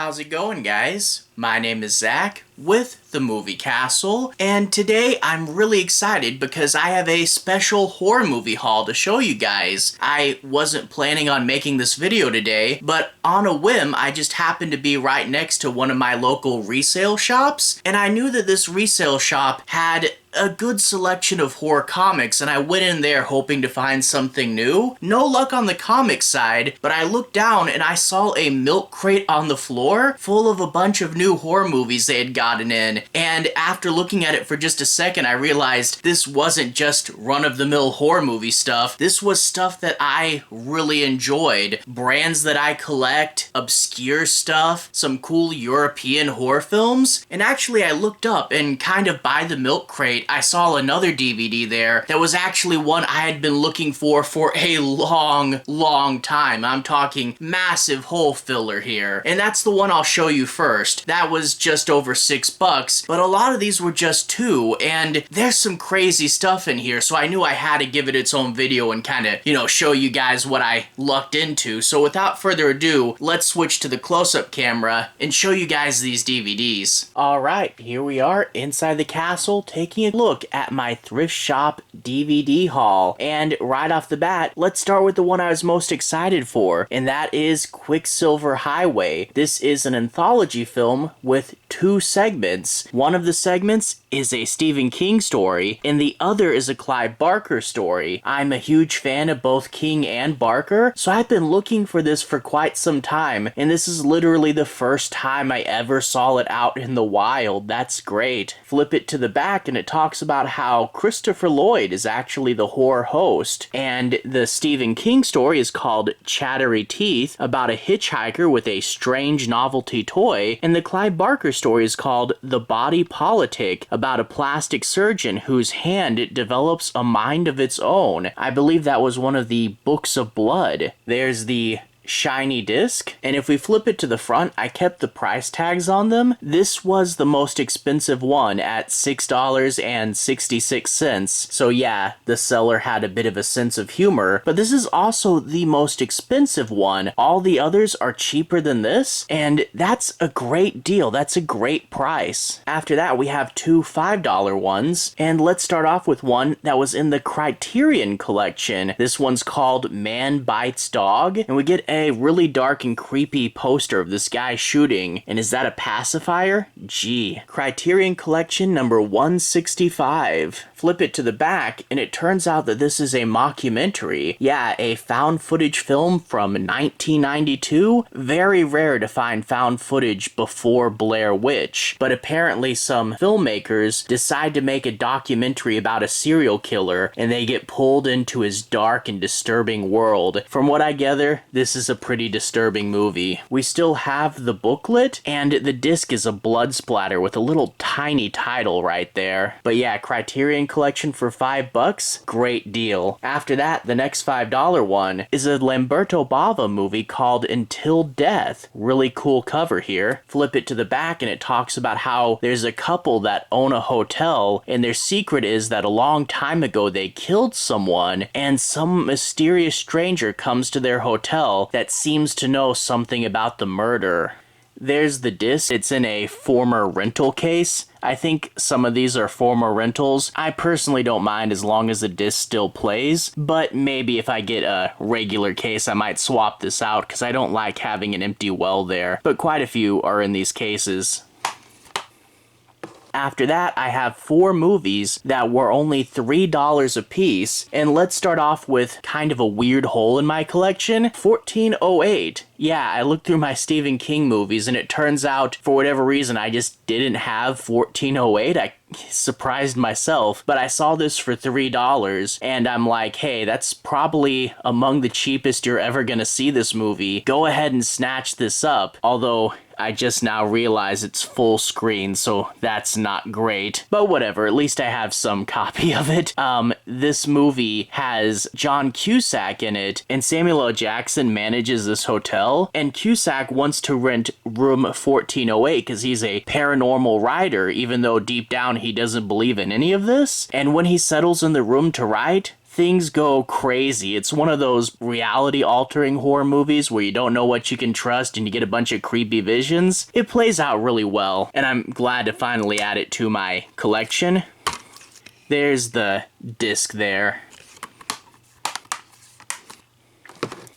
how's it going, guys? My name is Zach with The Movie Castle, and today I'm really excited because I have a special horror movie haul to show you guys. I wasn't planning on making this video today, but on a whim, I just happened to be right next to one of my local resale shops, and I knew that this resale shop had a good selection of horror comics, and I went in there hoping to find something new. No luck on the comic side, but I looked down and I saw a milk crate on the floor full of a bunch of new horror movies they had gotten in, and after looking at it for just a second, I realized this wasn't just run-of-the-mill horror movie stuff. This was stuff that I really enjoyed. Brands that I collect, obscure stuff, some cool European horror films, and actually I looked up and kind of by the milk crate, I saw another DVD there that was actually one I had been looking for a long time. I'm talking massive hole filler here. And that's the one I'll show you first. That was just over $6, but a lot of these were just $2, and there's some crazy stuff in here, so I knew I had to give it its own video and kind of, show you guys what I lucked into. So without further ado, let's switch to the close-up camera and show you guys these DVDs. Alright, here we are inside the castle taking a look at my thrift shop DVD haul. And right off the bat, let's start with the one I was most excited for, and that is Quicksilver Highway. This is an anthology film with 2 segments. One of the segments is a Stephen King story, and the other is a Clive Barker story. I'm a huge fan of both King and Barker, so I've been looking for this for quite some time, and this is literally the first time I ever saw it out in the wild. That's great. Flip it to the back, and it talks about how Christopher Lloyd is actually the horror host, and the Stephen King story is called Chattery Teeth, about a hitchhiker with a strange novelty toy, and the Clive Barker story is called The Body Politic, about a plastic surgeon whose hand develops a mind of its own. I believe that was one of the Books of Blood. There's the shiny disc, and if we flip it to the front, I kept the price tags on them. This was the most expensive one at $6.66, so yeah, the seller had a bit of a sense of humor, but this is also the most expensive one. All the others are cheaper than this, and that's a great deal. That's a great price. After that, we have 2 $5 ones, and let's start off with one that was in the Criterion collection. This one's called Man Bites Dog, and we get a really dark and creepy poster of this guy shooting. And is that a pacifier? Gee. Criterion Collection number 165. Flip it to the back, and it turns out that this is a mockumentary. Yeah, a found footage film from 1992. Very rare to find found footage before Blair Witch, but apparently some filmmakers decide to make a documentary about a serial killer, and they get pulled into his dark and disturbing world. From what I gather, this is a pretty disturbing movie. We still have the booklet, and the disc is a blood splatter with a little tiny title right there. But yeah, Criterion Collection for $5, great deal. After that, the next $5 one is a Lamberto Bava movie called Until Death. Really cool cover here. Flip it to the back, and it talks about how there's a couple that own a hotel, and their secret is that a long time ago they killed someone, and some mysterious stranger comes to their hotel that seems to know something about the murder. There's the disc. It's in a former rental case. I think some of these are former rentals. I personally don't mind as long as the disc still plays, but maybe if I get a regular case, I might swap this out because I don't like having an empty well there. But quite a few are in these cases. After that, I have 4 movies that were only $3 a piece, and let's start off with kind of a weird hole in my collection, 1408. Yeah, I looked through my Stephen King movies, and it turns out, for whatever reason, I just didn't have 1408. I surprised myself, but I saw this for $3, and I'm like, hey, that's probably among the cheapest you're ever gonna see this movie. Go ahead and snatch this up, although I just now realize it's full screen, so that's not great. But whatever, at least I have some copy of it. This movie has John Cusack in it, and Samuel L. Jackson manages this hotel, and Cusack wants to rent room 1408 because he's a paranormal writer, even though deep down he doesn't believe in any of this. And when he settles in the room to write, things go crazy. It's one of those reality-altering horror movies where you don't know what you can trust and you get a bunch of creepy visions. It plays out really well, and I'm glad to finally add it to my collection. There's the disc there.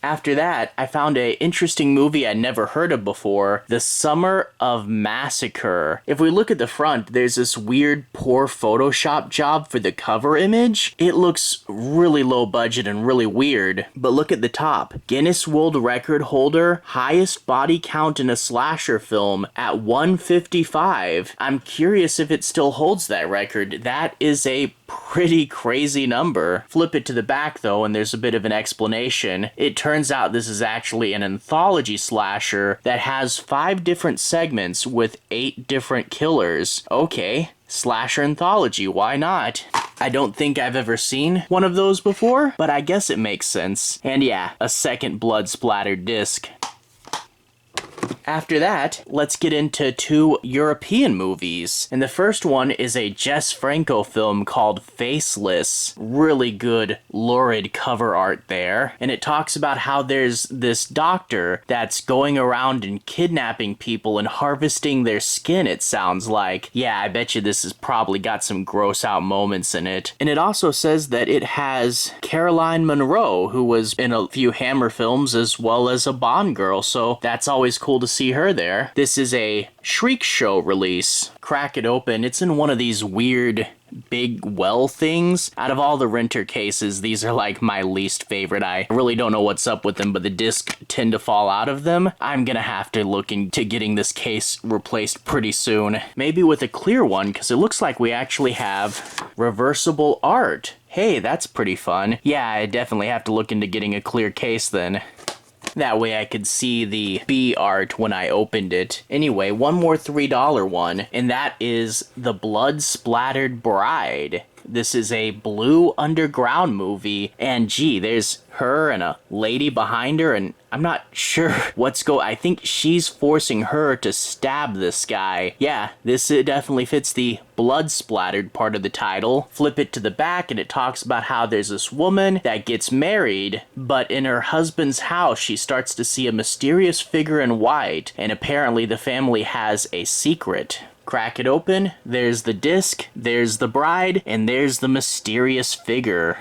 After that, I found an interesting movie I'd never heard of before, The Summer of Massacre. If we look at the front, there's this weird, poor Photoshop job for the cover image. It looks really low budget and really weird. But look at the top. Guinness World Record holder, highest body count in a slasher film at 155. I'm curious if it still holds that record. That is a pretty crazy number. Flip it to the back though, and there's a bit of an explanation. It turns out this is actually an anthology slasher that has 5 different segments with 8 different killers. Okay, slasher anthology, why not? I don't think I've ever seen one of those before, but I guess it makes sense. And yeah, a second blood-splattered disc. After that, let's get into 2 European movies. And the first one is a Jess Franco film called Faceless. Really good, lurid cover art there. And it talks about how there's this doctor that's going around and kidnapping people and harvesting their skin, it sounds like. Yeah, I bet you this has probably got some gross out moments in it. And it also says that it has Caroline Munro, who was in a few Hammer films as well as a Bond girl, so that's always cool to see her there. This is a Shriek Show release. Crack it open. It's in one of these weird big well things. Out of all the renter cases, these are like my least favorite. I really don't know what's up with them, but the discs tend to fall out of them. I'm gonna have to look into getting this case replaced pretty soon. Maybe with a clear one, because it looks like we actually have reversible art. Hey, that's pretty fun. Yeah, I definitely have to look into getting a clear case then. That way I could see the B art when I opened it. Anyway, one more $3 one, and that is The Blood-Splattered Bride. This is a Blue Underground movie, and gee, there's her and a lady behind her, and I'm not sure what's I think she's forcing her to stab this guy. Yeah, this definitely fits the blood-splattered part of the title. Flip it to the back, and it talks about how there's this woman that gets married, but in her husband's house, she starts to see a mysterious figure in white, and apparently the family has a secret. Crack it open, there's the disc, there's the bride, and there's the mysterious figure.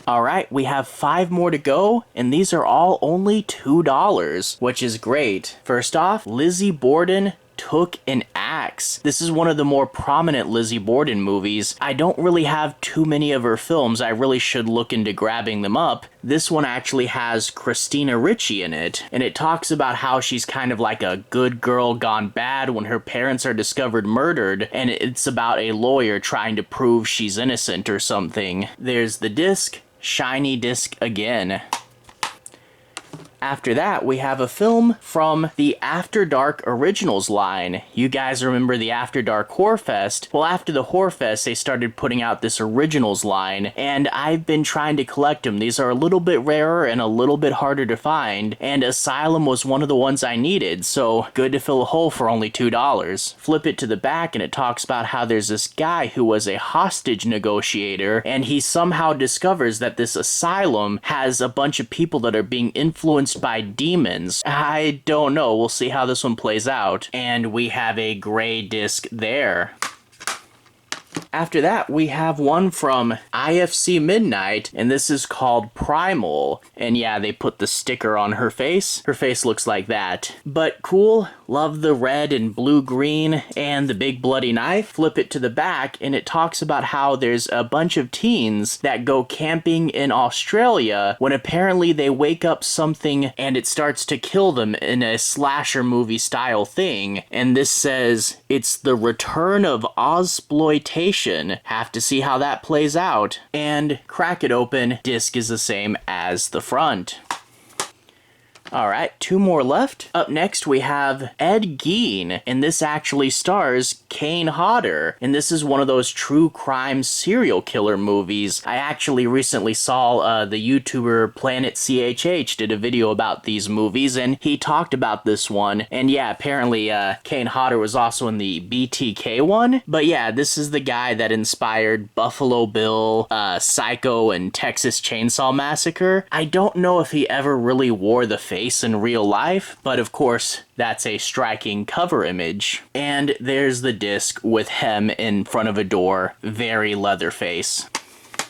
Alright, we have 5 more to go, and these are all only $2, which is great. First off, Lizzie Borden Took an Axe. This is one of the more prominent Lizzie Borden movies. I don't really have too many of her films. I really should look into grabbing them up. This one actually has Christina Ricci in it, and it talks about how she's kind of like a good girl gone bad when her parents are discovered murdered, and it's about a lawyer trying to prove she's innocent or something. There's the disc, shiny disc again. After that, we have a film from the After Dark Originals line. You guys remember the After Dark Horror Fest? Well, after the Horror Fest, they started putting out this Originals line, and I've been trying to collect them. These are a little bit rarer and a little bit harder to find, and Asylum was one of the ones I needed, so good to fill a hole for only $2. Flip it to the back, and it talks about how there's this guy who was a hostage negotiator, and he somehow discovers that this asylum has a bunch of people that are being influenced by demons. I don't know. We'll see how this one plays out. And we have a gray disc there. After that, we have one from IFC Midnight, and this is called Primal. And yeah, they put the sticker on her face. Her face looks like that. But cool. Love the red and blue-green and the big bloody knife. Flip it to the back, and it talks about how there's a bunch of teens that go camping in Australia when apparently they wake up something and it starts to kill them in a slasher movie style thing. And this says, it's the return of Ozploitation. Have to see how that plays out. And crack it open, disc is the same as the front. All right, 2 more left. Up next, we have Ed Gein, and this actually stars Kane Hodder, and this is one of those true crime serial killer movies. I actually recently saw the YouTuber Planet CHH did a video about these movies, and he talked about this one, and yeah, apparently Kane Hodder was also in the BTK one, but yeah, this is the guy that inspired Buffalo Bill, Psycho, and Texas Chainsaw Massacre. I don't know if he ever really wore the face in real life, but of course, that's a striking cover image. And there's the disc with him in front of a door, very Leatherface.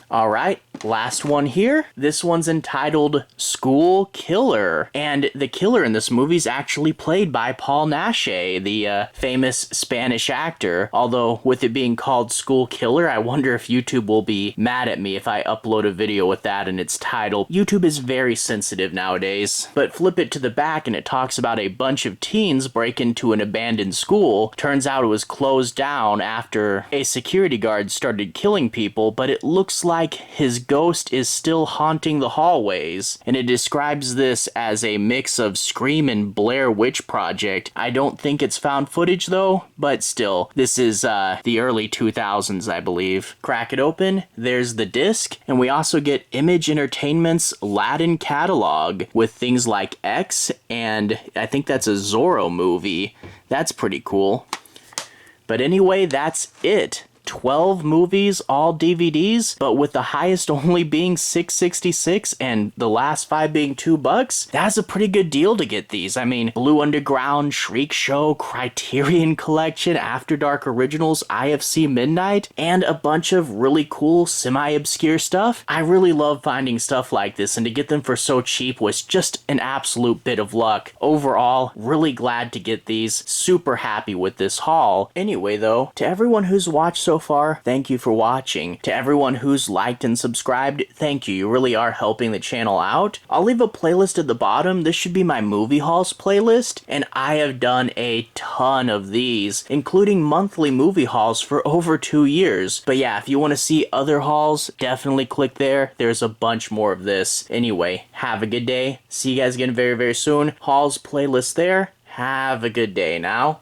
All right, last one here. This one's entitled School Killer, and the killer in this movie is actually played by Paul Naschy, the famous Spanish actor. Although, with it being called School Killer, I wonder if YouTube will be mad at me if I upload a video with that in its title. YouTube is very sensitive nowadays. But flip it to the back and it talks about a bunch of teens break into an abandoned school. Turns out it was closed down after a security guard started killing people, but it looks like his ghost is still haunting the hallways, and it describes this as a mix of Scream and Blair Witch Project. I don't think it's found footage though, but still, this is the early 2000s, I believe. Crack it open, there's the disc, and we also get Image Entertainment's Latin catalog with things like X, and I think that's a Zorro movie. That's pretty cool. But anyway, that's it. 12 movies, all DVDs, but with the highest only being $6.66 and the last 5 being $2, that's a pretty good deal to get these. I mean, Blue Underground, Shriek Show, Criterion Collection, After Dark Originals, IFC Midnight, and a bunch of really cool semi-obscure stuff. I really love finding stuff like this, and to get them for so cheap was just an absolute bit of luck. Overall, really glad to get these. Super happy with this haul. Anyway though, to everyone who's watched so far, thank you for watching. To everyone who's liked and subscribed, thank you. You really are helping the channel out. I'll leave a playlist at the bottom. This should be my movie hauls playlist, and I have done a ton of these, including monthly movie hauls for over 2 years. But yeah, if you want to see other hauls, definitely click there. There's a bunch more of this. Anyway, have a good day. See you guys again very, very soon. Hauls playlist there. Have a good day now.